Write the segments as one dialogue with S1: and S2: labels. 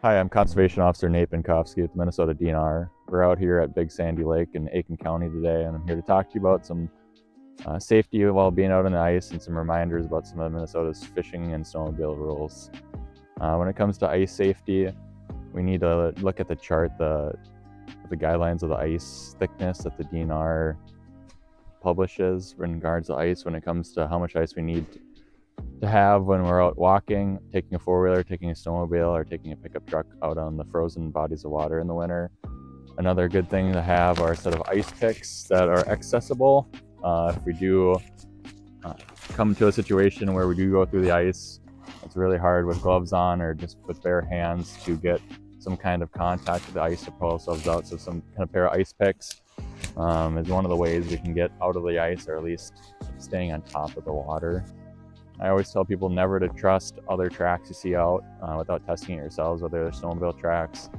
S1: Hi, I'm Conservation Officer Nate Binkowski with the Minnesota DNR. We're out here at Big Sandy Lake in Aiken County today, and I'm here to talk to you about some safety while being out on the ice and some reminders about some of Minnesota's fishing and snowmobile rules. When it comes to ice safety, we need to look at the chart, the guidelines of the ice thickness that the DNR publishes in regards to ice when it comes to how much ice we need to have when we're out walking, taking a four-wheeler, taking a snowmobile, or taking a pickup truck out on the frozen bodies of water in the winter. Another good thing to have are a set of ice picks that are accessible. If we do come to a situation where we do go through the ice, it's really hard with gloves on or just with bare hands to get some kind of contact with the ice to pull ourselves out. So some kind of pair of ice picks is one of the ways we can get out of the ice, or at least staying on top of the water. I always tell people never to trust other tracks you see out without testing it yourselves, whether they're snowmobile tracks,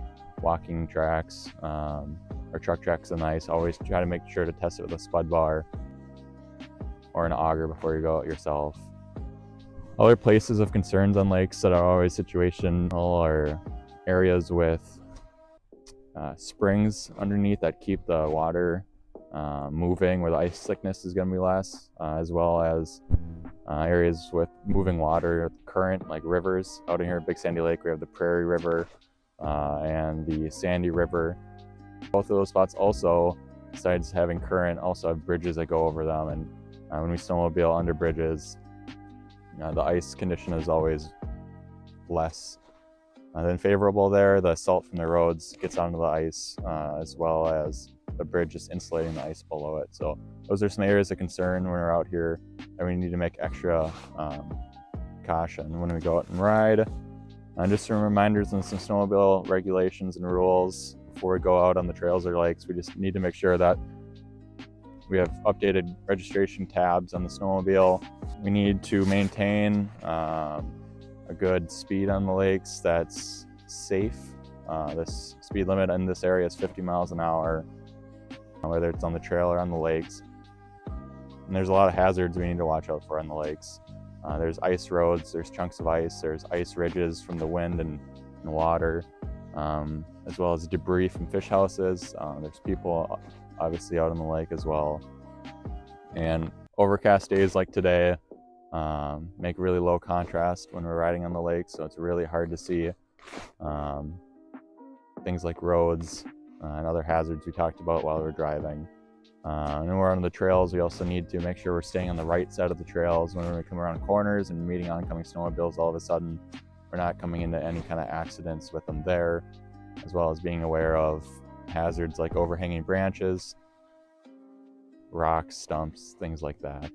S1: walking tracks, or truck tracks on the ice. Always try to make sure to test it with a spud bar or an auger before you go out yourself. Other places of concerns on lakes that are always situational are areas with springs underneath that keep the water moving, where the ice thickness is going to be less, as well as areas with moving water current, like rivers. Out here at Big Sandy Lake, we have the Prairie River and the Sandy River. Both of those spots also, besides having current, also have bridges that go over them. And when we snowmobile under bridges, the ice condition is always less than favorable there. The salt from the roads gets onto the ice, as well as the bridge just insulating the ice below it. So those are some areas of concern when we're out here, and we need to make extra caution when we go out and ride. Just some reminders and some snowmobile regulations and rules before we go out on the trails or lakes. We just need to make sure that we have updated registration tabs on the snowmobile. We need to maintain a good speed on the lakes that's safe. This speed limit in this area is 50 miles an hour, whether it's on the trail or on the lakes. And there's a lot of hazards we need to watch out for on the lakes. There's ice roads, there's chunks of ice, there's ice ridges from the wind and water, as well as debris from fish houses. There's people obviously out on the lake as well. And overcast days like today make really low contrast when we're riding on the lake, so it's really hard to see things like roads and other hazards we talked about while we're driving. And when we're on the trails, we also need to make sure we're staying on the right side of the trails. When we come around corners and meeting oncoming snowmobiles, all of a sudden we're not coming into any kind of accidents with them there, as well as being aware of hazards like overhanging branches, rocks, stumps, things like that.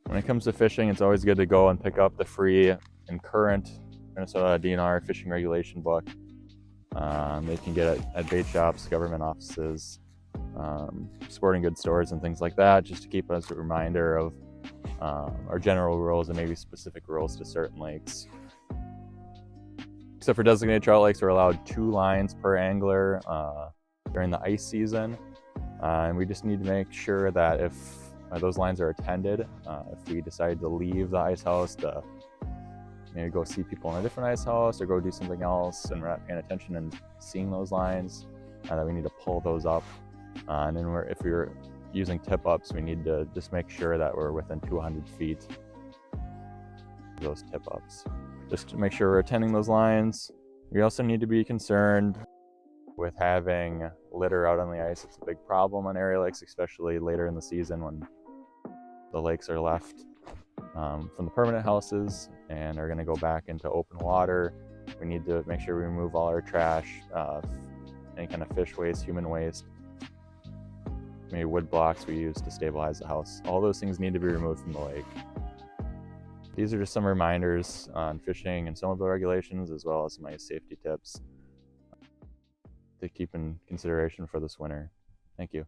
S1: When it comes to fishing, it's always good to go and pick up the free and current Minnesota DNR fishing regulation book. They can get it at bait shops, government offices, sporting goods stores, and things like that, just to keep us a reminder of our general rules and maybe specific rules to certain lakes. Except for designated trout lakes, we're allowed 2 lines per angler during the ice season. And we just need to make sure that if those lines are attended, if we decide to leave the ice house to maybe go see people in a different ice house or go do something else and we're not paying attention and seeing those lines, that we need to pull those up. And then if we're using tip ups, we need to just make sure that we're within 200 feet of those tip ups, just to make sure we're attending those lines. We also need to be concerned with having litter out on the ice. It's a big problem on area lakes, especially later in the season when the lakes are left from the permanent houses and are going to go back into open water. We need to make sure we remove all our trash, any kind of fish waste, human waste, maybe wood blocks we use to stabilize the house. All those things need to be removed from the lake. These are just some reminders on fishing and snowmobile regulations, as well as some ice safety tips to keep in consideration for this winter. Thank you.